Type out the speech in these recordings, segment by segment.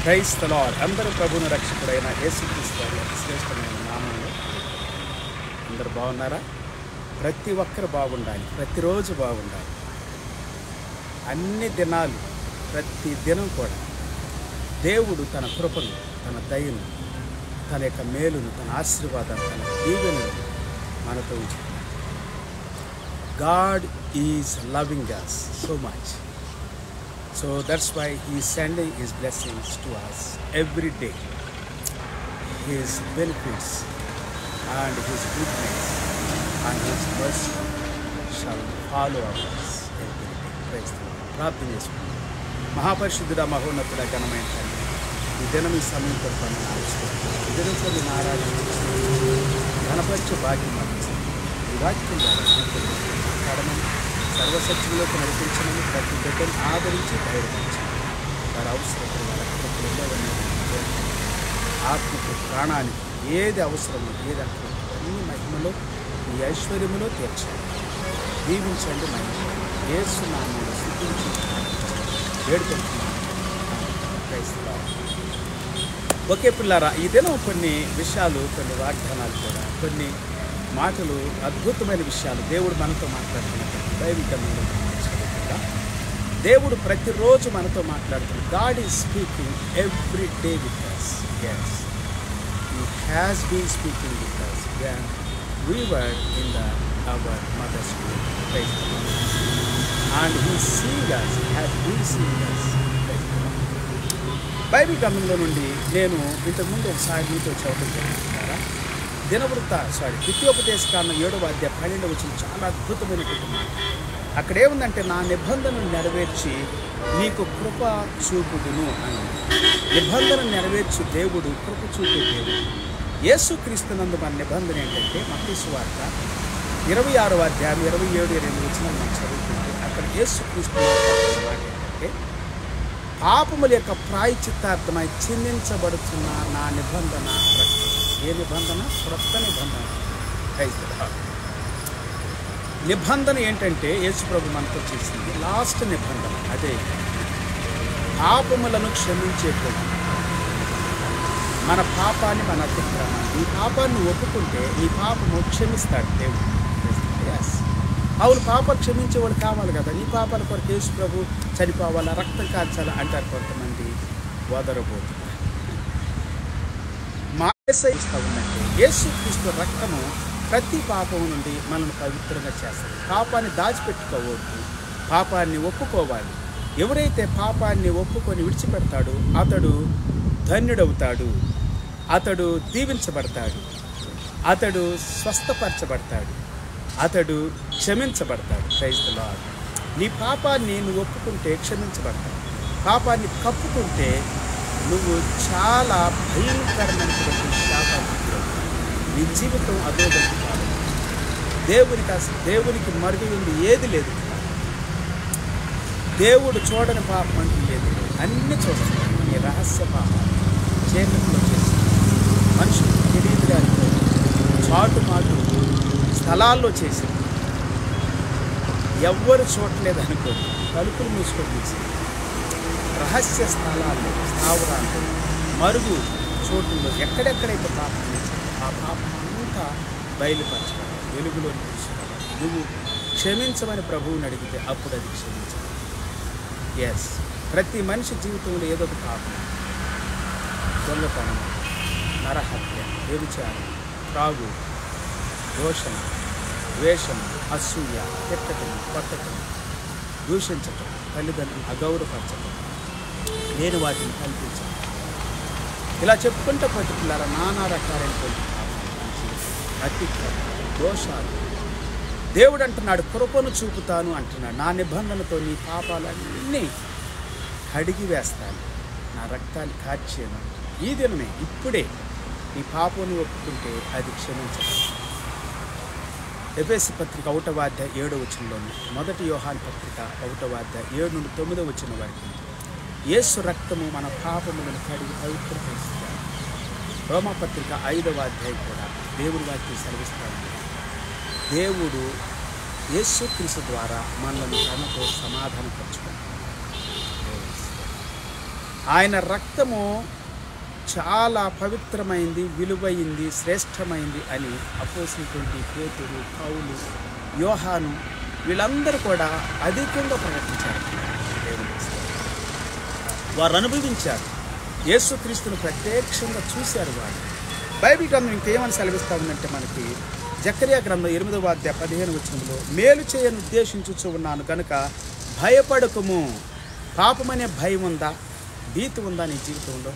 Praise the lord. అందరూ ప్రభువును రక్షకుడైన యేసుక్రీస్తు వారి శ్రేష్టమైన నామంలో అందరూ బాగున్నారా? ప్రతి ఒక్కరు బాగుండాలి, ప్రతిరోజు బాగుండాలి. అన్ని దినాలు, ప్రతి దినం కూడా దేవుడు తన కృపను, తన దయను, తన యొక్క మేలును, తన ఆశీర్వాదాన్ని, తన దీవెనను మనతో ఉంచుతున్నాడు. God is loving us so much. So that's why He is sending His blessings to us every day. His benefits and His goodness and His mercy shall follow us every day. Praise the Lord. ప్రార్థన చేసుకుందాం. మహాపరిశుద్ధుడ, మహోన్నతుడ, ఘనమైన తండ్రి, ఈ దినం ఈ సమయం కొరకు ఈ దినంలో నేను ఆరాధించి ఘనపరిచే భాగ్యం అందిస్తాను. ఈ వాక్యం మాట్లాడమని, సర్వసత్యంలోకి నడిపించమని, ప్రతి బిడ్డను ఆదరించి ధైర్యపరచండి. వారి అవసరతలు, వాళ్ళ కృపలు ఆత్మకు, ప్రాణానికి ఏది అవసరమో, ఏది అక్కడ అన్ని మహిమలో, ఈ ఐశ్వర్యములో తీర్చండి. దీవించండి. మహిమ యేసు నామములో స్తుతించి వేడుకుంటున్నాను. ఒకే పిల్లారా, ఈ దినం కొన్ని విషయాలు, కొన్ని వాగ్దానాలు కూడా, కొన్ని మాటలు, అద్భుతమైన విషయాలు దేవుడు మనతో మాట్లాడుతున్నట్టు దైవికంగా దేవుడు ప్రతిరోజు మనతో మాట్లాడుతున్నాడు. God is speaking every day with us. Yes, He has been speaking with us when we were in our mother's womb. Praise the Lord. And He seeing us, has been seeing us. Bible గ్రంథంలో నుండి నేను ఇంతకుముందు ఒకసారి మీతో చదవడం జరుగుతున్నారా? ద్వితీయోపదేశకాండం 7వ అధ్యాయం 12వ వచనం చాలా అద్భుతమైనటువంటి మాట. అక్కడ ఏముందంటే, నా నిబంధనను నెరవేర్చి నీకు కృప చూపుదును అని. నిబంధన నెరవేర్చు దేవుడు, కృప చూపే దేవుడు. యేసుక్రీస్తునందు మన నిబంధన ఏంటంటే, మత్తయి సువార్త 26వ అధ్యాయం 27, 28 వచనాలు మనం చదువుకుంటే అక్కడ యేసుక్రీస్తు మాట ఏంటంటే, పాపముల యొక్క ప్రాయశ్చిత్తార్థమై చిందించబడుతున్న నా నిబంధన రక్తం. ఏ నిబంధన? క్రొత్త నిబంధన. నిబంధన ఏంటంటే, యేసుప్రభు మనతో చేసింది లాస్ట్ నిబంధన. అదే పాపములను క్షమించే ప్రభు. మన పాపాన్ని, మన అతిక్రమాన్ని, ఈ పాపాన్ని ఒప్పుకుంటే ఈ పాపము క్షమిస్తాడు దేవుడు. అవును, పాప క్షమించేవాడు కావాలి కదా. ఈ పాపాల కొరకు యేసు ప్రభు చనిపోవాలా, రక్తం కాల్చాలా అంటారు కొంతమంది. వదరబోతున్నారు. ఉన్నట్టు యేసుక్రీస్తు రక్తము ప్రతి పాపం నుండి మనల్ని పవిత్రంగా చేస్తుంది. పాపాన్ని దాచిపెట్టుకోవద్దు, పాపాన్ని ఒప్పుకోవాలి. ఎవరైతే పాపాన్ని ఒప్పుకొని విడిచిపెడతాడో అతడు ధన్యుడవుతాడు, అతడు దీవించబడతాడు, అతడు స్వస్థపరచబడతాడు, అతడు క్షమించబడతాడు. Praise the lord. నీ పాపాన్ని నువ్వు ఒప్పుకుంటే క్షమించబడతావు. పాపాన్ని కప్పుకుంటే నువ్వు చాలా భయంకరమైనటువంటి శాపానికి నీ జీవితం అధోగతి కాదు. దేవునికి మరుగైంది ఏది లేదు. దేవుడు చూడని పాపం అంటూ లేదు. అన్నీ చూస్తాడు. నీ రహస్య పాపాలు చీకట్లో చేసి, మనుషులకు తెలియదుగా చాటు మాటు స్థలాల్లో చేసి, ఎవ్వరు చూడలేదు అనుకోండి, తలుపులు మూసుకొని చేసి, రహస్య స్థలాల్లో, స్థావరాల్లో, మరుగు చోటుల్లో ఎక్కడెక్కడైతే పాపం చేసి ఆ పాపం అంతా బయలుపరచాలి, వెలుగులో తీసుకోవాలి. నువ్వు క్షమించమని ప్రభువుని అడిగితే అప్పుడు అది క్షమించాలి. ఎస్, ప్రతి మనిషి జీవితంలో ఏదో ఒక పాపం, దొంగతనం, నరహత్య, వ్యభిచారం, త్రాగు, దోషణ, ద్వేషం, అసూయ, తిట్టటం, కొట్టటం, దూషించటం, తల్లిదండ్రులు అగౌరవపరచటం, నేను వాటిని కల్పించాను, ఇలా చెప్పుకుంటే పర్టికులర్ నానా రకాలైనటువంటి అతిక్రమం, దోషాలు. దేవుడు అంటున్నాడు, కృపను చూపుతాను అంటున్నాడు. నా నిబంధనతో నీ పాపాలన్నీ కడిగి వేస్తాను, నా రక్తాన్ని కార్చేను. ఈ దినమే, ఇప్పుడే నీ పాపను ఒప్పుకుంటే అది క్షమించదు. ఎఫెసీ పత్రిక 1వ అధ్యాయం 7వ వచనంలోని, 1 యోహాను పత్రిక 1వ అధ్యాయం 7 నుండి 9వ వచనం వరకు యేసు రక్తము మన పాపములను కడిగి పవిత్రపరుస్తుంది. రోమాపత్రిక 5వ అధ్యాయం కూడా దేవుడి వాక్యం సెలవిస్తాడు. దేవుడు యేసుక్రీస్తు ద్వారా మనల్ని తనతో సమాధానపరచుకుంటాడు. ఆయన రక్తము చాలా పవిత్రమైంది, విలువైంది, శ్రేష్టమైంది అని అపోస్తలుడైన పేతురు, పౌలు, యోహాను వీళ్ళందరూ కూడా అధికంగా ప్రకటించారు. వారు అనుభవించారు, యేసుక్రీస్తును ప్రత్యక్షంగా చూశారు. వారు బైబిల్ గ్రంథం ఇంకేమని సెలవిస్తూ ఉందంటే మనకి జకర్యా గ్రంథం 8వ అధ్యాయం 15వ వచనంలో, మేలు చేయని ఉద్దేశించుచు ఉన్నాను కనుక భయపడకుము. పాపమనే భయం ఉందా, భీతి ఉందా నీ జీవితంలో?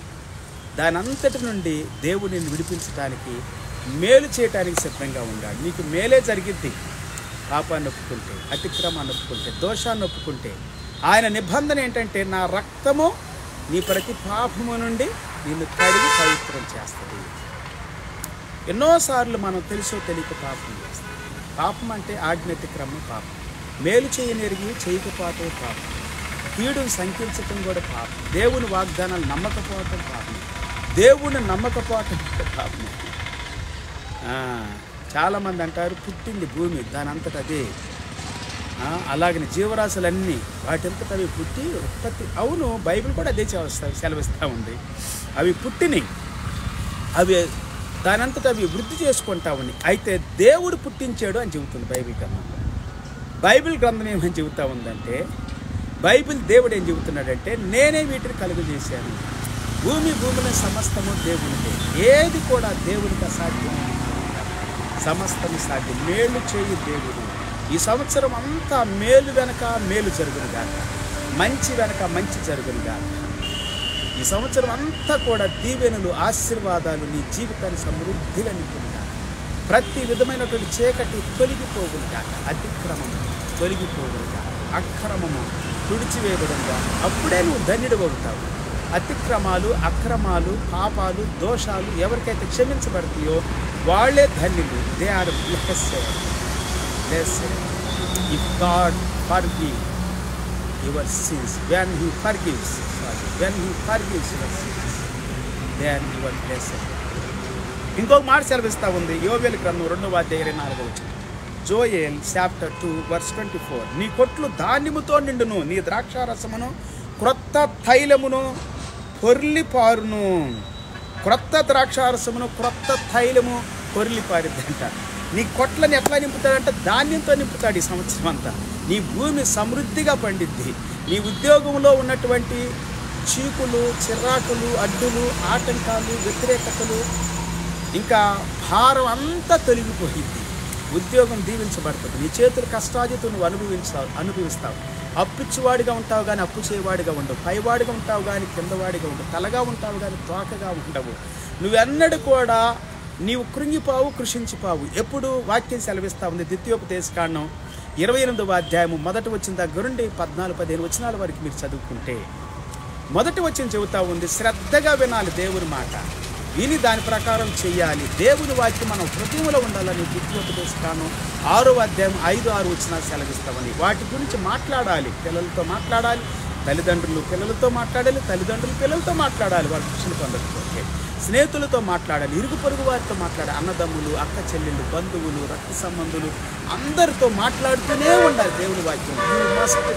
దాని అంతటి నుండి దేవుడిని విడిపించడానికి, మేలు చేయడానికి సిద్ధంగా ఉండాలి. నీకు మేలే జరిగిద్ది. పాపాన్ని ఒప్పుకుంటే, అతిక్రమాన్ని ఒప్పుకుంటే, దోషాన్ని ఒప్పుకుంటే. ఆయన నిబంధన ఏంటంటే, నా రక్తము నీ ప్రతి పాపము నుండి నిన్ను కడిగి పవిత్రం చేస్తుంది. ఎన్నోసార్లు మనం తెలుసో తెలియక పాపం చేస్తాం. పాపం అంటే ఆజ్ఞాతిక్రమం పాపం. మేలు చేయనెరిగి చేయకపోవటం పాపం. కీడును సంకీర్చటం కూడా పాపం. దేవుని వాగ్దానాలు నమ్మకపోవటం పాపం. దేవుని నమ్మకపోవటం కూడా పాపం. చాలామంది అంటారు పుట్టింది భూమి దాని అంతట అదే, అలాగని జీవరాశులన్నీ వాటింతట అవి పుట్టి ఉత్పత్తి. అవును, బైబిల్ కూడా అదే సెలవిస్తూ ఉంది. అవి పుట్టినవి, అవి దానంతట అవి వృద్ధి చేసుకుంటా ఉన్నాయి. అయితే దేవుడు పుట్టించాడు అని చెబుతుంది బైబిల్ గ్రంథం. బైబిల్ గ్రంథం ఏమని చెబుతూ ఉందంటే, బైబిల్ దేవుడు ఏం చెబుతున్నాడంటే, నేనే వీటిని కలుగజేశాను. భూమిలో సమస్తము దేవునిదే. ఏది కూడా దేవునికి అసాధ్యం. సమస్తము సాధ్యం. మేలు చేయు దేవుడు. ఈ సంవత్సరం అంతా మేలు వెనక మేలు జరుగును గాక, మంచి వెనక మంచి జరుగును గాక. ఈ సంవత్సరం అంతా కూడా దీవెనలు, ఆశీర్వాదాలు నీ జీవితాన్ని సమృద్ధిగా నింపును గాక. ప్రతి విధమైనటువంటి చీకటి తొలగిపోగును గాక, అతిక్రమము తొలగిపోగును గాక, అక్రమము తుడిచివేయబడును గాక. అప్పుడే నువ్వు ధన్యుడవుతావు. అతిక్రమాలు, అక్రమాలు, పాపాలు, దోషాలు ఎవరికైతే క్షమించబడతాయో వాళ్ళే ధన్యులు. They are blessed. If God forgive your sins, when He forgives your sins, then you are blessed. ఇంకొక మాట సెలవిస్తూ ఉంది యోవేలు గ్రంథం 2వ అధ్యాయం 24వ వచనం. Joel chapter 2 verse 24. నీ కొట్లు ధాన్యముతో నిండును, నీ ద్రాక్షారసమును క్రొత్త తైలమును పొర్లిపారును. క్రొత్త ద్రాక్షారసమును క్రొత్త తైలము పొర్లిపారిద్దంట. నీ కొట్లని ఎట్లా నింపుతాడంటే ధాన్యంతో నింపుతాడు. ఈ సంవత్సరం అంతా నీ భూమి సమృద్ధిగా పండిద్ది. నీ ఉద్యోగంలో ఉన్నటువంటి చీకులు, చిరాకులు, అడ్డులు, ఆటంకాలు, వ్యతిరేకతలు, ఇంకా భారం అంతా తొలగిపోయింది. ఉద్యోగం దీవించబడుతుంది. నీ చేతులు కష్టాజితో నువ్వు అనుభవిస్తావు. అప్పిచ్చువాడిగా ఉంటావు కానీ అప్పు చేయవాడిగా ఉండవు. పైవాడిగా ఉంటావు కానీ కిందవాడిగా ఉండవు. తలగా ఉంటావు కానీ తోకగా ఉండవు. నువ్వెన్నడూ కూడా నీవు కృంగిపోవు, కృషించిపోవు. ఎప్పుడు వాక్యం సెలవిస్తూ ఉంది. ద్వితీయోపదేశకాండం 28వ అధ్యాయము 1వ వచనం దగ్గర నుండి 14-15 వచనాల వరకు మీరు చదువుకుంటే, మొదటి వచనం చెబుతూ ఉంది, శ్రద్ధగా వినాలి దేవుని మాట, విని దాని ప్రకారం చెయ్యాలి. దేవుని వాక్యం మనం హృదయంలో ఉండాలని ద్వితీయోపదేశకాండం 6వ అధ్యాయం 5-6 వచనాలు సెలవిస్తామని. వాటి గురించి మాట్లాడాలి. పిల్లలతో మాట్లాడాలి, తల్లిదండ్రులు పిల్లలతో మాట్లాడాలి, తల్లిదండ్రులు పిల్లలతో మాట్లాడాలి. వాళ్ళు శిక్షణ పొందకపోతే స్నేహితులతో మాట్లాడాలి, ఇరుగు పొరుగు వారితో మాట్లాడాలి, అన్నదమ్ములు, అక్క చెల్లెళ్ళు, బంధువులు, రక్త సంబంధులు అందరితో మాట్లాడుతూనే ఉండాలి దేవుని వాక్యం. You must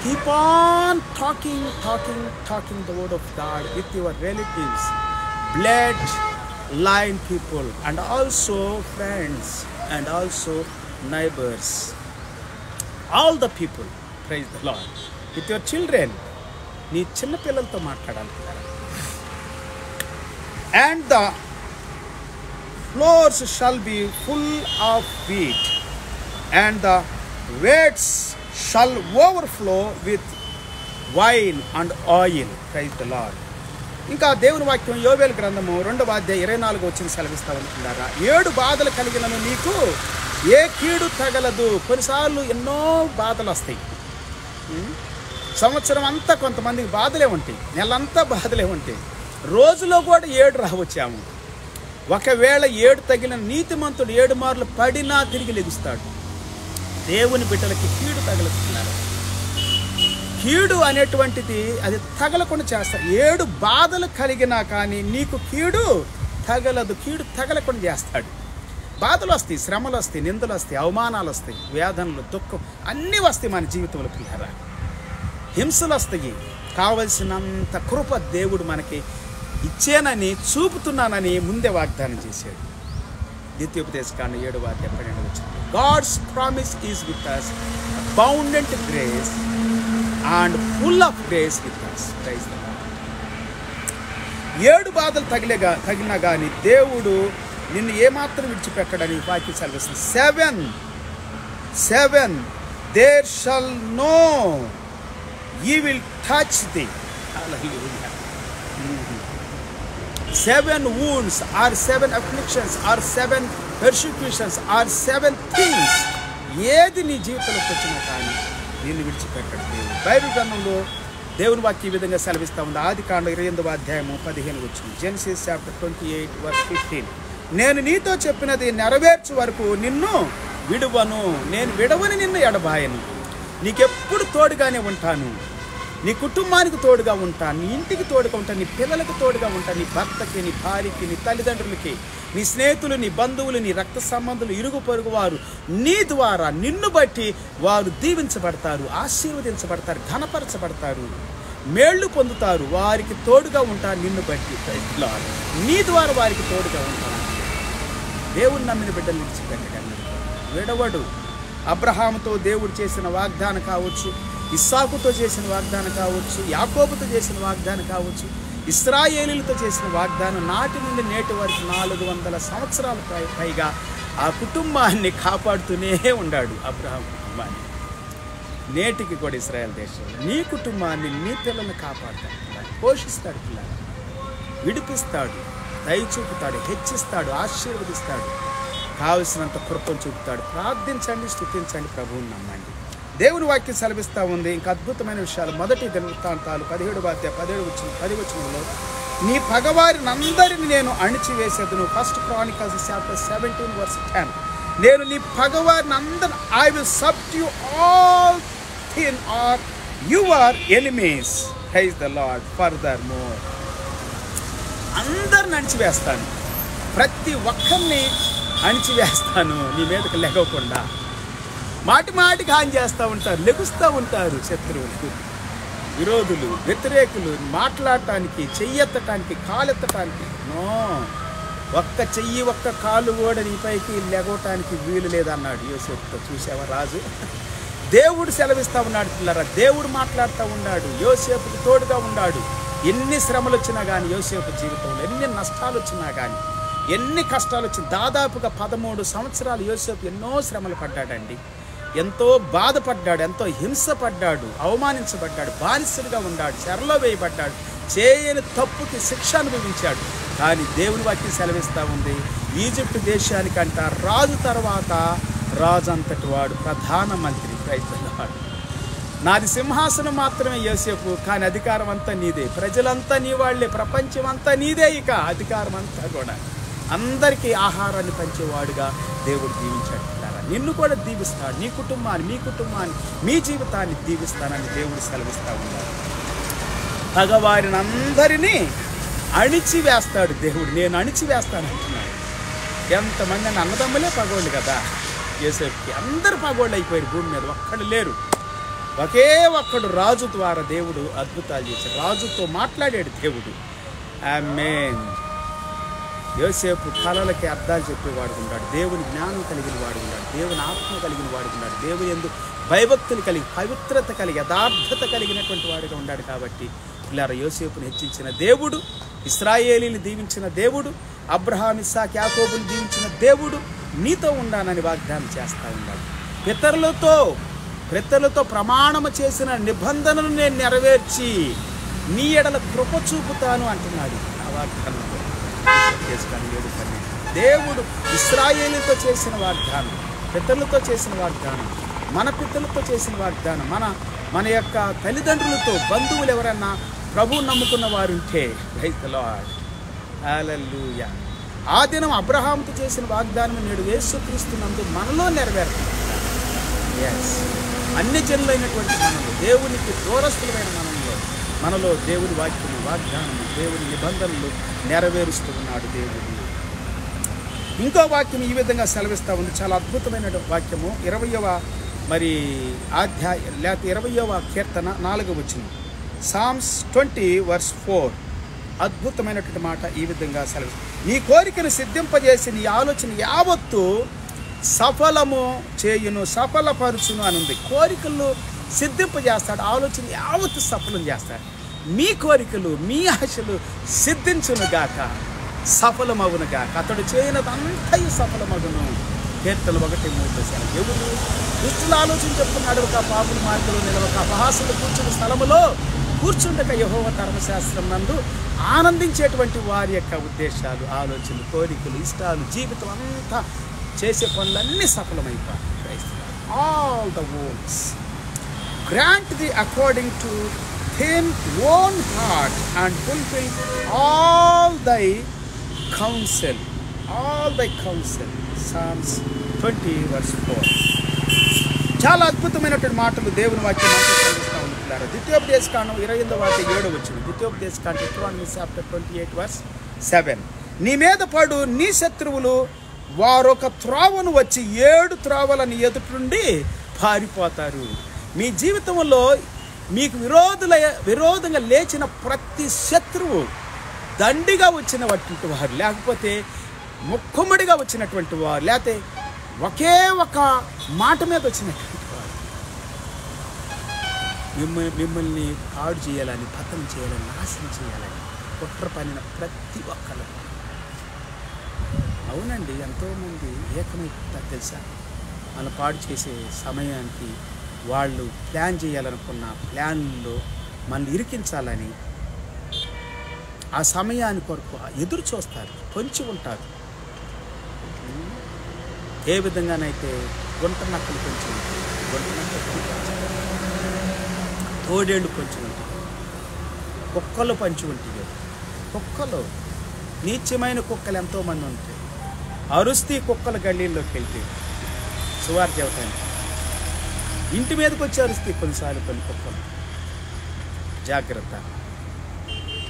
keep on talking the word of God with your relatives, blood line people, and also friends, and also neighbors, all the people. Praise the Lord. With your children, నీ చిన్న పిల్లలతో మాట్లాడాలి. And the floors shall be full of wheat, and the vats shall overflow with wine and oil. Praise the Lord. ఇంకా దేవుని వాక్యం యోవేలు గ్రంథము 2వ అధ్యాయం 24వ వచనం సెలవిస్తా ఉంటున్నారా, 7 బాధలు కలిగినను నీకు ఏ కీడు తగలదు. కొన్నిసార్లు ఎన్నో బాధలు వస్తాయి. సంవత్సరం అంతా కొంతమందికి బాధలే ఉంటాయి, నెలంతా బాధలే ఉంటాయి, రోజులో కూడా 7 రావచ్చాము. ఒకవేళ 7 తగిలిన నీతిమంతుడు 7 మార్లు పడినా తిరిగి లెగుస్తాడు. దేవుని బిడ్డలకి కీడు తగలుతున్నారు. కీడు అనేటువంటిది అది తగలకుండా చేస్తారు. 7 బాధలు కలిగినా కానీ నీకు కీడు తగలదు. కీడు తగలకుండా చేస్తాడు. బాధలు వస్తాయి, శ్రమలు వస్తాయి, నిందలు వస్తాయి, అవమానాలు వస్తాయి, వేదనలు, దుఃఖం అన్నీ వస్తాయి మన జీవితంలో. పిల్లరా హింసలు వస్తాయి, కావలసినంత కృప దేవుడు మనకి ఇచ్చేనని చూపుతున్నానని ముందే వాగ్దానం చేశాడు. ద్వితీయోపదేశకాండం 7:12 God's promise is with us, abundant grace and full of grace with us. Praise the Lord. 7 బాధలు తగిలినా కానీ దేవుడు నిన్ను ఏమాత్రం విడిచిపెట్టడని వాక్యం సెలవిస్తుంది. 7 there shall no evil touch thee. Hallelujah. 7 wounds or 7 afflictions or 7 persecutions or 7 things ఏది నీ జీవితంలోకి వచ్చినా కానీ నిన్ను విడిచిపెట్టడు దేవుడు. బైబిల్ గ్రంథంలో దేవుని వాక్యం ఈ విధంగా సెలవిస్తూ ఉంది. ఆదికాండం 28:15 జెనసిస్ చాప్టర్ 28:15 నేను నీతో చెప్పినది నెరవేర్చు వరకు నిన్ను విడువను, నేను విడవని నిన్ను ఎడబాయను, నీకెప్పుడు తోడుగానే ఉంటాను, నీ కుటుంబానికి తోడుగా ఉంటాను, నీ ఇంటికి తోడుగా ఉంటాను, నీ పిల్లలకు తోడుగా ఉంటాను, నీ భర్తకి, నీ భార్యకి, నీ తల్లిదండ్రులకి, నీ స్నేహితులు, నీ బంధువులు, నీ రక్త సంబంధులు, ఇరుగు పొరుగు వారు నీ ద్వారా నిన్ను బట్టి వారు దీవించబడతారు, ఆశీర్వదించబడతారు, ఘనపరచబడతారు, మేళ్లు పొందుతారు. వారికి తోడుగా ఉంటారు నిన్ను బట్టి. నీ ద్వారా వారికి తోడుగా ఉంటాను. దేవుని నమ్మిన బిడ్డలు విడిచిపెట్టగలడు, విడవడు. అబ్రహాముతో దేవుడు చేసిన వాగ్దానం కావచ్చు, ఇస్సాకుతో చేసిన వాగ్దానం కావచ్చు, యాకోబుతో చేసిన వాగ్దానం కావచ్చు, ఇశ్రాయేలీలతో చేసిన వాగ్దానం నాటి నుండి నేటి వరకు 400 సంవత్సరాల పైగా ఆ కుటుంబాన్ని కాపాడుతూనే ఉన్నాడు. అబ్రహాం కుటుంబాన్ని నేటికి కూడా ఇశ్రాయేల్ దేశంలో నీ కుటుంబాన్ని, నీ పిల్లల్ని కాపాడుతాడు, పోషిస్తాడు, పిల్లలు విడిపిస్తాడు, దయ చూపుతాడు, హెచ్చిస్తాడు, ఆశీర్వదిస్తాడు, కావలసినంత కృపను చూపుతాడు. ప్రార్థించండి, స్తుతించండి, ప్రభువుని నమ్మండి. దేవుని వాక్యం సెలవిస్తూ ఉంది ఇంకా అద్భుతమైన విషయాలు. మొదటి దినవృత్తాంతాలు 17:10 నీ పగవారినందరిని నేను అణిచివేసేదును. ఫస్ట్ క్రానికల్స్ చాప్టర్ 17:10 నేను నీ పగవారినందరిని I will subdue all thine are your enemies. Praise the Lord. Furthermore అందరిని అణిచివేస్తాను, ప్రతి ఒక్కరిని అణిచివేస్తాను, నీ మీదకి లెగవకుండా. మాటికి హాని చేస్తూ ఉంటారు, లెగుస్తూ ఉంటారు శత్రువులు, విరోధులు, వ్యతిరేకులు, మాట్లాడటానికి, చెయ్యెత్తటానికి, కాలెత్తటానికి. నో, ఒక్క చెయ్యి ఒక్క కాలు కూడా నీపైకి లెగవటానికి వీలు లేదన్నాడు యోసేపుతో. చూసావా రాజు? దేవుడు సెలవిస్తూ ఉన్నాడు పిల్లరా, దేవుడు మాట్లాడుతూ ఉన్నాడు, యోసేపుకి తోడుగా ఉన్నాడు. ఎన్ని శ్రమలు వచ్చినా కానీ యోసేపు జీవితంలో, ఎన్ని నష్టాలు వచ్చినా కానీ, ఎన్ని కష్టాలు వచ్చినా, దాదాపుగా 13 సంవత్సరాలు యోసేపు ఎన్నో శ్రమలు పడ్డాడండి. ఎంతో బాధపడ్డాడు, ఎంతో హింసపడ్డాడు, అవమానించబడ్డాడు, బానిసలుగా ఉన్నాడు, చెరలో వేయబడ్డాడు, చేయని తప్పుకి శిక్ష అనుభవించాడు. కానీ దేవుని వాక్యం సెలవిస్తూ ఉంది, ఈజిప్ట్ దేశానికంట రాజు తర్వాత రాజు అంతటి వాడు, ప్రధానమంత్రి. ప్రయత్నాడు నాది సింహాసనం మాత్రమే యోసేపు, కానీ అధికారం అంతా నీదే, ప్రజలంతా నీ వాళ్ళే, ప్రపంచం అంతా నీదే, ఇక అధికారం అంతా కూడా అందరికీ ఆహారాన్ని పంచేవాడుగా దేవుడు దీవించాడు. నిన్ను కూడా దీవిస్తాడు, నీ కుటుంబాన్ని, మీ కుటుంబాన్ని, మీ జీవితాన్ని దీవిస్తానని దేవుడు సెలవిస్తూ ఉన్నాడు. పగవారిని అందరినీ అణిచివేస్తాడు దేవుడు. నేను అణిచివేస్తాను అంటున్నాడు. ఎంతమంది అన్నదమ్ములే పగోళ్ళు కదా యోసేపుకి, అందరూ పగోళ్ళు అయిపోయారు భూమి మీద, ఒక్కడు లేరు. ఒకే ఒక్కడు రాజు ద్వారా దేవుడు అద్భుతాలు చేశాడు, రాజుతో మాట్లాడాడు దేవుడు. ఆమేన్. యోసేపు కళలకి అర్థాలు చెప్పేవాడు ఉన్నాడు, దేవుని జ్ఞానం కలిగిన వాడు ఉన్నాడు, దేవుని ఆత్మ కలిగిన వాడు ఉన్నాడు, దేవుని యందు భయభక్తులు కలిగి, పవిత్రత కలిగి, యథార్థత కలిగినటువంటి వాడిగా ఉన్నాడు. కాబట్టి ఇలా యోసేపుని హెచ్చించిన దేవుడు, ఇశ్రాయేలీని దీవించిన దేవుడు, అబ్రహాం, ఇస్సాకు, యాకోబుని దీవించిన దేవుడు నీతో ఉండానని వాగ్దానం చేస్తూ ఉన్నాడు. పితరులతో ప్రమాణము చేసిన నిబంధనను నేను నెరవేర్చి నీ ఎడల కృప చూపుతాను అంటున్నాడు ఆ వాగ్దానంలో. దేవుడు ఇశ్రాయేలుతో చేసిన వాగ్దానం, పితరులతో చేసిన వాగ్దానం, మన పితరులతో చేసిన వాగ్దానం, మన యొక్క తల్లిదండ్రులతో, బంధువులు ఎవరన్నా ప్రభువు నమ్ముకున్న వారు ఉంటే, ప్రైజ్ ది లార్డ్, హల్లెలూయా. ఆ దినం అబ్రహాముతో చేసిన వాగ్దానం నేడు యేసుక్రీస్తునందు మనలో నెరవేరుతుంది. ఎస్, అన్ని జనులైనటువంటి మనలో, దేవునికి దూరస్తులమైన మనలో దేవుని వాక్యము, వాగ్దానము, దేవుని నిబంధనలు నెరవేరుస్తూ ఉన్నాడు దేవుడు. ఇంకో వాక్యం ఈ విధంగా సెలవిస్తూ ఉంది, చాలా అద్భుతమైన వాక్యము. 20వ కీర్తన 4వ వచనం. సామ్స్ 20:4 అద్భుతమైనటువంటి మాట ఈ విధంగా సెలవు. నీ కోరికను సిద్ధింపజేసి నీ ఆలోచన యావత్తు సఫలము చేయును, సఫలపరుచును అని ఉంది. కోరికలు సిద్ధింపజేస్తాడు, ఆలోచన యావత్తు సఫలం చేస్తాడు. మీ కోరికలు మీ ఆశలు సిద్ధించునుగాక, సఫలమగునుగాక. అతడు చేయనదంతయు సఫలమగును. కీర్తనలు 1:3. ఎవరు దుష్టుల ఆలోచన చెప్పుకున్నాడు, ఒక పాపుల మార్గంలో నిలవక అపహాసులు కూర్చున్న స్థలములో కూర్చుండక యెహోవా ధర్మశాస్త్రం నందు ఆనందించేటువంటి వారి యొక్క ఉద్దేశాలు, ఆలోచనలు, కోరికలు, ఇష్టాలు, జీవితం అంతా చేసే పనులన్నీ సఫలమైపోతాయి. All the works grant thee according to thine own heart and fulfill all thy counsel. Psalms 20:4. చాలా అద్భుతమైనటువంటి మాటలు దేవుని వాక్యం చదివిస్తూ ఉంటున్నారు. ద్వితీయోపదేశకాండం 28:7. ద్వితీయోపదేశకాండం 28:7. నీ మీద పడు నీ శత్రువులు వారొక త్రోవను వచ్చి 7 త్రోవలని ఎదుటి పారిపోతారు. మీ జీవితంలో మీకు విరోధంగా లేచిన ప్రతి శత్రువు దండిగా వచ్చినటువంటి వారు, లేకపోతే ముక్కుమ్మడిగా వచ్చినటువంటి వారు, లేకపోతే ఒకే ఒక మాట మీద వచ్చినటువంటి వారు మిమ్మల్ని పాడు చేయాలని, పతనం చేయాలని, నాశనం చేయాలని కుట్ర పనిన ప్రతి ఒక్కరు. అవునండి, ఎంతోమంది ఏకమైపోతారు తెలుసా. మన పాడు చేసే సమయానికి వాళ్ళు ప్లాన్ చేయాలనుకున్న ప్లాన్లో మనల్ని ఇరికించాలని ఆ సమయాన్ని కొరకు ఎదురు చూస్తారు, పొంచి ఉంటారు. ఏ విధంగానైతే గుంట నక్కలు పొంచి ఉంటాయి, తోడేళ్ళు పొంచి ఉంటాయి, కుక్కలు పంచి ఉంటాయి. కుక్కలు, నీచమైన కుక్కలు ఎంతోమంది ఉంటాయి. అరుస్తీ కుక్కలు గల్లీల్లోకి వెళ్తే సువార్త చెబుతాను, ఇంటి మీదకి వచ్చి అరుస్తీ కొన్నిసార్లు కొన్ని కుక్కలు. జాగ్రత్త,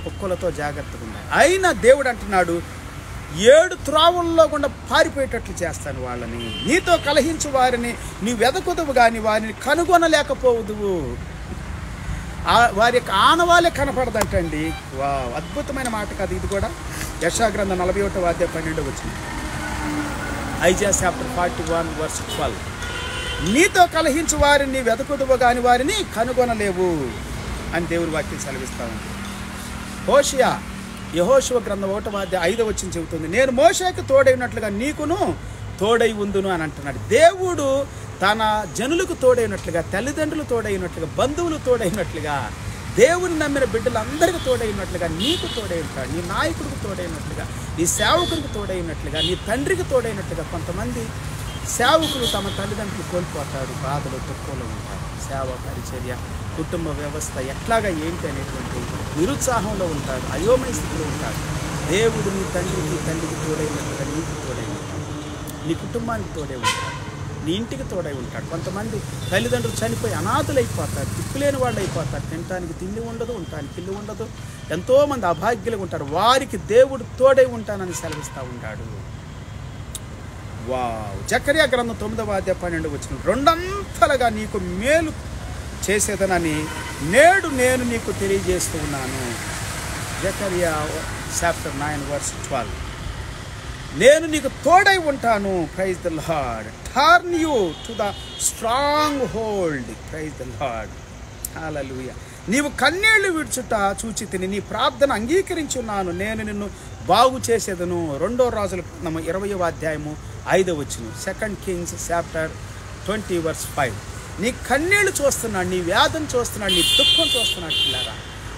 కుక్కలతో జాగ్రత్తగా ఉండాలి. అయినా దేవుడు అంటున్నాడు, 7 త్రోవల్లో గుండా పారిపోయేటట్లు చేస్తాను వాళ్ళని. నీతో కలహించు వారిని నీ వెదకుదువు కానీ వారిని కనుగొనలేకపోదువు. వారి యొక్క ఆనవాళ్ళే కనపడదంటండి. వా, అద్భుతమైన మాట కాదు ఇది కూడా. యెషయా గ్రంథం 41:12. Isaiah chapter 41:12. నీతో కలహించు వారిని వెదకుదువు కానీ వారిని కనుగొనలేవు అని దేవుని వాక్యం సెలవిస్తా ఉంది. హోషేయ యెహోషువ గ్రంథం 1:5 చెబుతుంది, నేను మోషేకి తోడై ఉన్నట్లుగా నీకును తోడై ఉందును అని అంటున్నాడు. దేవుడు తన జనులకు తోడైనట్లుగా, తల్లిదండ్రులు తోడైనట్లుగా, బంధువులు తోడైనట్లుగా, దేవుని నమ్మిన బిడ్డలందరికీ తోడైనట్లుగా నీకు తోడై ఉంటాడు. నీ నాయకుడికి తోడైనట్లుగా, నీ సేవకుడికి తోడైనట్లుగా, నీ తండ్రికి తోడైనట్లుగా. కొంతమంది సేవకులు తమ తల్లిదండ్రులు కోల్పోతాడు, బాధలు దుఃఖంలో ఉంటారు. సేవ, పరిచర్య, కుటుంబ వ్యవస్థ ఎట్లాగా ఏంటి అనేటువంటి నిరుత్సాహంలో ఉంటారు, అయోమయ స్థితిలో ఉంటారు. దేవుడు నీ తండ్రికి తల్లికి తోడైనట్లుగా నీకు తోడై ఉంటాడు, నీ కుటుంబానికి తోడై ఉంటాడు, నీ ఇంటికి తోడై ఉంటాడు. కొంతమంది తల్లిదండ్రులు చనిపోయి అనాథులైపోతారు, దిక్కులేని వాళ్ళు అయిపోతారు. తినటానికి తిండి ఉండదు, ఉండటానికి ఇల్లు ఉండదు. ఎంతోమంది అభాగ్యులుగా ఉంటారు. వారికి దేవుడు తోడై ఉంటానని సెలవిస్తూ ఉంటాడు. వావ్. జకర్యా గ్రంథం 9:12. రెండంతలుగా నీకు మేలు చేసేదనని నేడు నేను నీకు తెలియజేస్తూ ఉన్నాను. జకర్యా చాప్టర్ 9:12. నేను నీకు తోడై ఉంటాను. Praise the Lord. Turn you to the stronghold. Praise the Lord. Hallelujah. నీవు కన్నీళ్లు విడుచుట చూచి తిని నీ ప్రార్థన అంగీకరించున్నాను. నేను నిన్ను బాగు చేసేదను. 2 రాజుల గ్రంథము 20:5. 2 Kings చాప్టర్ 20:5. నీ కన్నీళ్లు చూస్తున్నాడు, నీ వేదన చూస్తున్నాడు, నీ దుఃఖం చూస్తున్నాడు. పిల్లరా,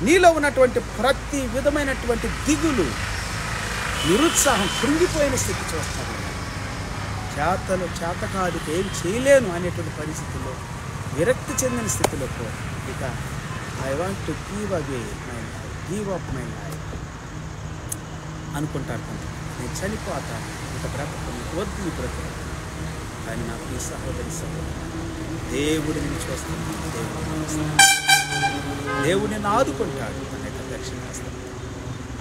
నీలో ఉన్నటువంటి ప్రతి విధమైనటువంటి దిగులు, నిరుత్సాహం, కృంగిపోయిన స్థితి చూస్తున్నాడు. చేత కాదు, ఏం చేయలేను అనేటువంటి పరిస్థితుల్లో, విరక్తి చెందిన స్థితిలో ఇక I want to give away my life, give up my life అనుకుంటారు. నేను చనిపోతాను, ఇక బ్రతకను, వద్దు ఈ బ్రతకను. కానీ నాకు ఈ సహోదరి దేవుడు నేను చూస్తున్నాను. దేవుడు నేను ఆదుకుంటాడు. తన యొక్క దక్షిణ హస్తం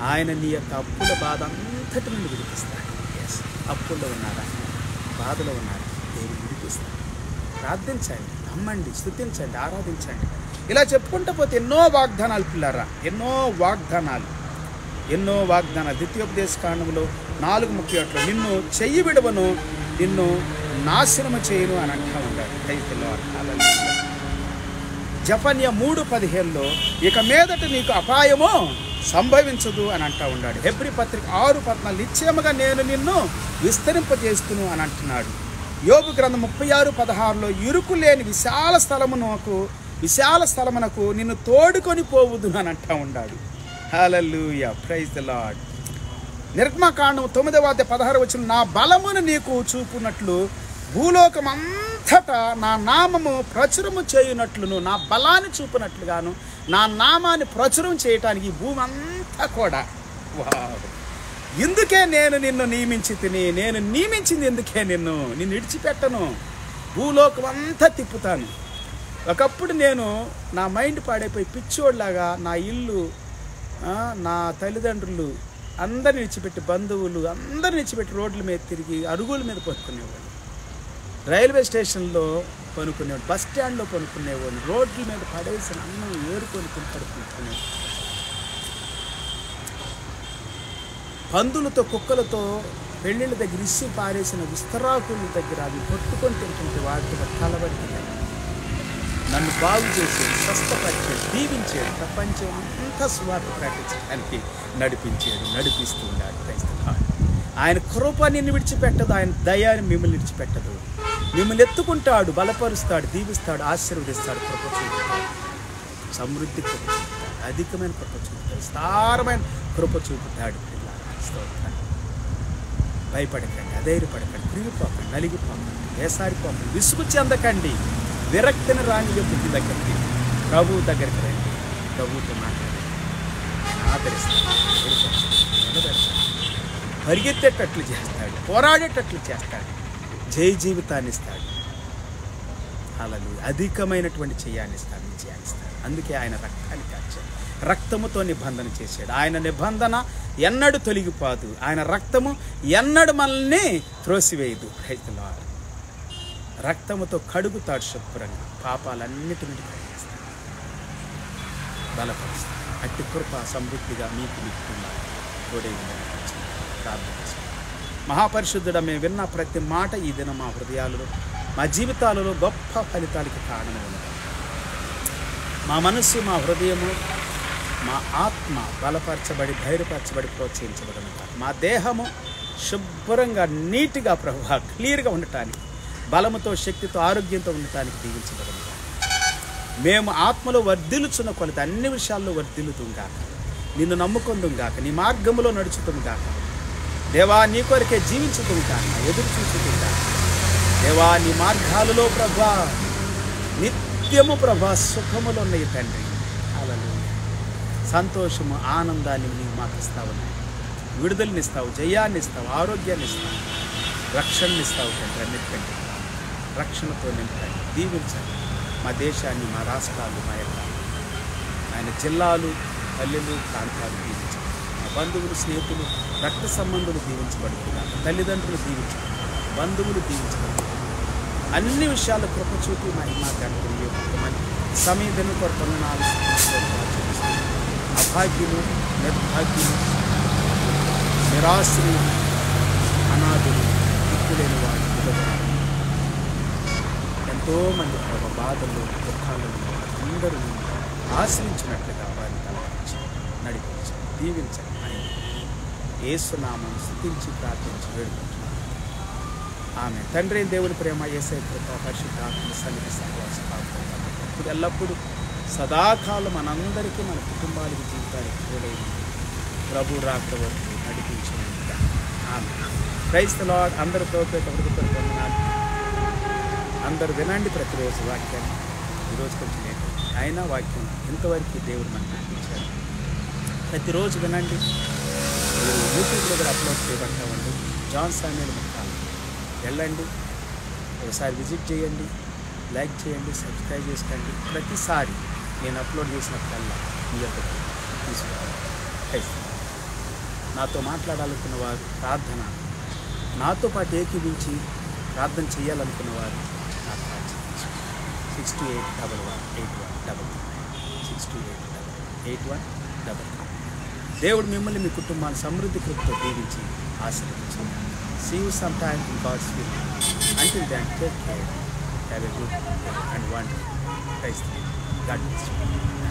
ఆయన నీ యొక్క అప్పుల బాధ అంతటి నుండి విడిపిస్తాడు. ఎస్, అప్పుల్లో ఉన్నారా, బాధలో ఉన్నారా, దేవుడు విడిపిస్తాడు. ప్రార్థించండి, నమ్మండి, స్తుతించండి, ఆరాధించండి. ఇలా చెప్పుకుంటూ పోతే ఎన్నో వాగ్దానాలు పిల్లారా, ఎన్నో వాగ్దానాలు. ద్వితీయోపదేశ కాండంలో 4:31 నిన్ను చెయ్యి విడవను, నిన్ను నాశనము చేయను అని అంటూ ఉన్నాడు. జఫన్యా 3:15 ఇక మీదట నీకు అపాయమో సంభవించదు అని అంటూ ఉన్నాడు. హెబ్రీ పత్రిక 6:14 నిశ్చయముగా నేను నిన్ను విస్తరింపజేస్తును అని అంటున్నాడు. యోబు గ్రంథం 36:16 ఇరుకు లేని విశాల స్థలమునకు నిన్ను తోడుకొని పోవుదు అని అంటూ ఉన్నాడు. హల్లెలూయా, ప్రైజ్ ది లార్డ్. నిర్గమకాండం 9:16 నా బలమును నీకు చూపునట్లు భూలోకమంతటా నా నామము ప్రచురము చేయునట్లును, నా బలాన్ని చూపునట్లుగాను నా నామాన్ని ప్రచురం చేయటానికి భూమి అంతా కూడా. ఇందుకే నేను నిన్ను నేను నియమించింది ఎందుకే నిన్ను విడిచిపెట్టను, భూలోకం అంతా తిప్పుతాను. ఒకప్పుడు నేను నా మైండ్ పాడైపోయి పిచ్చోడ్లాగా నా ఇల్లు, నా తల్లిదండ్రులు అందరిని విడిచిపెట్టి, బంధువులు అందరిని విడిచిపెట్టి రోడ్ల మీద తిరిగి అరుగుల మీద పనుకునేవాడు, రైల్వే స్టేషన్లో పనుకునేవాడు, బస్ స్టాండ్లో పనుకునేవాడు, రోడ్ల మీద పడేసిన అన్నం ఏరుకొని పడుకుంటున్నాడు. పందులతో కుక్కలతో పెళ్ళిళ్ళ దగ్గర ఇసి పారేసిన విస్తరాకుల దగ్గర అవి కొట్టుకొని తింటుంటే వాటితో కలబడి నన్ను బాగు చేసి స్వస్థపరిచాడు, దీవించాడు, ప్రపంచం అంతా సువార్త ప్రకటించడానికి నడిపిస్తున్నాడు. ఆయన కృప నిన్ను విడిచిపెట్టదు, ఆయన దయాన్ని మిమ్మల్ని విడిచిపెట్టదు. మిమ్మల్ని ఎత్తుకుంటాడు, బలపరుస్తాడు, దీవిస్తాడు, ఆశీర్వదిస్తాడు, కృప చూపుతాడు, సమృద్ధి కృప చూపుతాడు, అధికమైన కృప చూపుతాడు, విస్తారమైన కృప చూపుతాడు. భయపడకండి, అధైర్యపడకండి, కృంగిపోకండి, నలిగిపోకండి, వేసారిపోకండి, విసుగు చెందకండి, విరక్తిని రాని బుద్ధి దగ్గరికి, ప్రభువు దగ్గరికి రండి, ప్రభువుతో మాట్లాడండి, ఆదరిస్తాడు, పరిగెత్తేటట్లు చేస్తాడు, పోరాడేటట్లు చేస్తాడు, జయ జీవితాన్ని ఇస్తాడు. హల్లెలూయా, అధికమైనటువంటి విజయాన్ని ఇస్తాడు. అందుకే ఆయన రక్తాన్ని కార్చాడు, రక్తముతో నిబంధన చేశాడు. ఆయన నిబంధన ఎన్నడూ తొలగిపోదు, ఆయన రక్తము ఎన్నడూ మనల్ని త్రోసివేయదు. రైతులారా, రక్తముతో కడుగుతాడు శుభ్రంగా, పాపాలన్నిటి నుండి కడిగేస్తాడు, బలపరుస్తాడు. అట్టి కృప సమృద్ధిగా మీకు తోడే ప్రార్థన. మహాపరిశుద్ధుడా, మేము విన్న ప్రతి మాట ఈ దినం మా హృదయాలలో, మా జీవితాలలో గొప్ప ఫలితాలకి కారణం ఉన్నది. మా మనస్సు, మా హృదయము, మా ఆత్మ బలపరచబడి, ధైర్యపరచబడి, ప్రోత్సహించబడిన మా దేహము శుభ్రంగా, నీట్గా, ప్రభువా, క్లియర్గా ఉండటానికి, బలముతో, శక్తితో, ఆరోగ్యంతో ఉండటానికి దీవించబడిన మేము ఆత్మలో వర్ధిల్లుచున్న కొలత అన్ని విషయాల్లో వర్ధిల్లుతుంగాక, నిన్ను నమ్ముకుందుంగాక, నీ మార్గములో నడుచుతుంగాక. దేవా, నీ కొరకే జీవించుతుంగాక, ఎదురు చూచుతుంగాక. దేవా, నీ మార్గాలలో ప్రభా నిత్యము ప్రభా సుఖములు ఉన్నాయి తండ్రి. హల్లెలూయా, సంతోషము, ఆనందాన్ని నీవు మాకు ఇస్తావు, విడుదలనిస్తావు, జయాన్ని ఇస్తావు, ఆరోగ్యాన్ని ఇస్తావు, రక్షణని ఇస్తావు తండ్రి. అన్నిటికంటే రక్షణతో నింపండి, దీవించండి మా దేశాన్ని, మా రాష్ట్రాలు, మా యొక్క ఆయన జిల్లాలు, పల్లెలు, ప్రాంతాలు దీవించండి. మా బంధువులు, స్నేహితులు, రక్త సంబంధులు దీవించబడుతున్నారు, తల్లిదండ్రులు దీవించబడుతున్నారు, బంధువులు దీవించబడుతున్నారు. అన్ని విషయాలు కృప చూపి మహిమా గణపతిమని సమీధను కొరకొన్నాలు అభాగ్యులు, నిర్భాగ్యులు, నిరాశ్రులు, అనాథులు, దిక్కులేని వారు, ఎంతోమంది ప్రభు బాధలు, దుఃఖాలు అందరూ ఆశ్రయించినట్లుగా వారిని నడిపించి దీవించండి అని యేసునామం స్తుతించి ప్రార్థించి వేడుకుంటున్నాను. ఆమె తండ్రి దేవుని ప్రేమ, యేసయ్య కృప, పరిశుద్ధాత్మ సన్నిధి సహవాసం ఎల్లప్పుడూ సదాకాలం మనందరికీ, మన కుటుంబాలకి, జీవితానికి తోడైంది. ప్రభు రాక వరకు నడిపించండి. ఆమె ప్రైజ్ ది లార్డ్. అందరితో వందనాలు. అందరూ వినండి ప్రతిరోజు వాక్యాన్ని. ఈరోజు కొంచెం లేట్ అయినా వాక్యం ఇంతవరకు దేవుడు మనకు నడిపించారు. ప్రతిరోజు వినండి. యూట్యూబ్లో కూడా అప్లోడ్ చేయబడతా ఉండి జాన్ సామ్యూయల్ ముఖాలు వెళ్ళండి, ఒకసారి విజిట్ చేయండి, లైక్ చేయండి, సబ్స్క్రైబ్ చేసుకోండి. ప్రతిసారి నేను అప్లోడ్ చేసినప్పుడల్లా మీ యొక్క తీసుకోవాలి. నాతో మాట్లాడాలనుకున్న వారు, ప్రార్థన నాతో పాటు ఏకీవించి ప్రార్థన చేయాలనుకున్న వారు 68118111 8133. దేవుడు మిమ్మల్ని మీ కుటుంబాన్ని సమృద్ధి కృపతో దీవించి ఆశీర్వదించారు. See you sometime in God's will. Until then, take care. Have a good day and wonderful. Praise the Lord. God bless you.